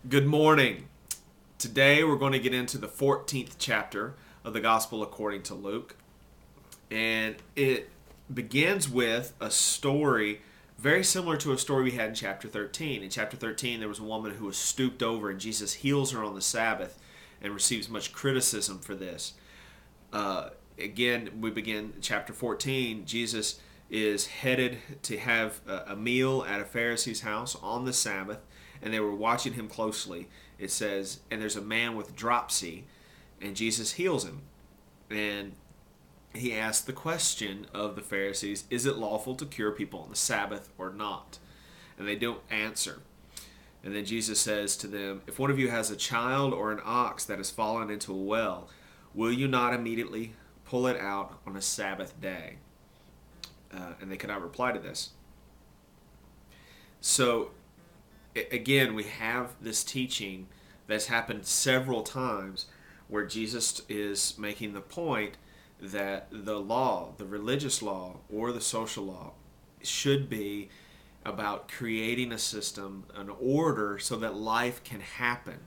Good morning. Today we're going to get into the 14th chapter of the Gospel according to Luke. And it begins with a story very similar to a story we had in chapter 13. In chapter 13, there was a woman who was stooped over, and Jesus heals her on the Sabbath and receives much criticism for this. Again, we begin chapter 14. Jesus is headed to have a meal at a Pharisee's house on the Sabbath, and they were watching him closely. It says, and there's a man with dropsy, and Jesus heals him. And he asked the question of the Pharisees, is it lawful to cure people on the Sabbath or not? And they don't answer. And then Jesus says to them, if one of you has a child or an ox that has fallen into a well, will you not immediately pull it out on a Sabbath day? And they could not reply to this. So, again, we have this teaching that's happened several times where Jesus is making the point that the law, the religious law or the social law, should be about creating a system, an order, so that life can happen.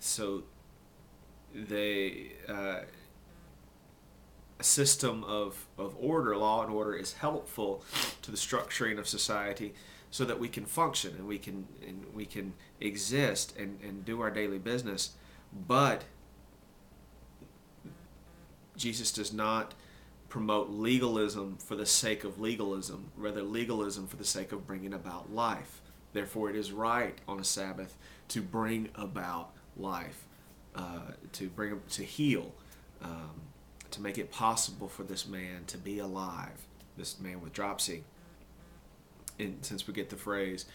So a system of order, law and order, is helpful to the structuring of society so that we can function and we can exist and do our daily business. But Jesus does not promote legalism for the sake of legalism, rather legalism for the sake of bringing about life. Therefore, it is right on a Sabbath to bring about life, to heal, to make it possible for this man to be alive, this man with dropsy. And since we get the phrase,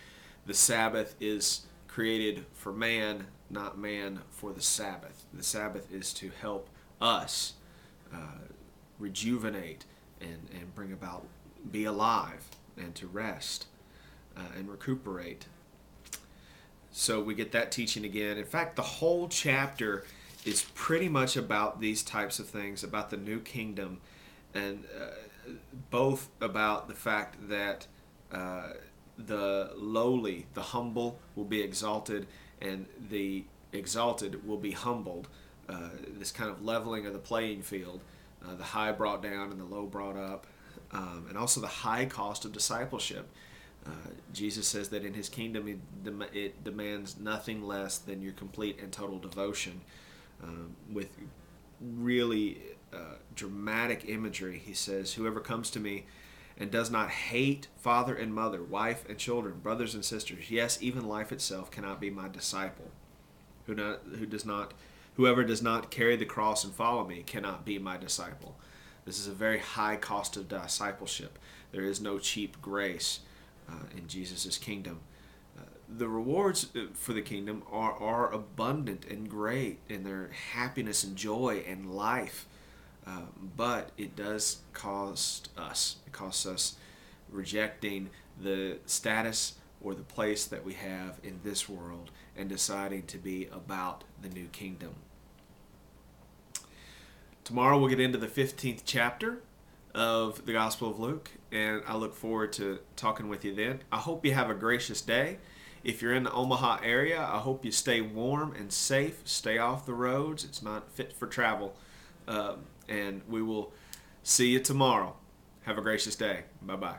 the Sabbath is created for man, not man for the Sabbath. The Sabbath is to help us rejuvenate and bring about, be alive, and to rest and recuperate. So we get that teaching again. In fact, the whole chapter is pretty much about these types of things, about the new kingdom, and both about the fact that the lowly, the humble, will be exalted, and the exalted will be humbled. This kind of leveling of the playing field, the high brought down and the low brought up, and also the high cost of discipleship. Jesus says that in his kingdom it demands nothing less than your complete and total devotion, with really dramatic imagery. He says, whoever comes to me and does not hate father and mother, wife and children, brothers and sisters, yes, even life itself, cannot be my disciple. Whoever does not carry the cross and follow me cannot be my disciple. This is a very high cost of discipleship. There is no cheap grace in Jesus' kingdom. The rewards for the kingdom are abundant and great in their happiness and joy and life. But it does cost us. It costs us rejecting the status or the place that we have in this world and deciding to be about the new kingdom. Tomorrow we'll get into the 15th chapter of the Gospel of Luke, and I look forward to talking with you then. I hope you have a gracious day. If you're in the Omaha area, I hope you stay warm and safe. Stay off the roads. It's not fit for travel. And we will see you tomorrow. Have a gracious day. Bye-bye.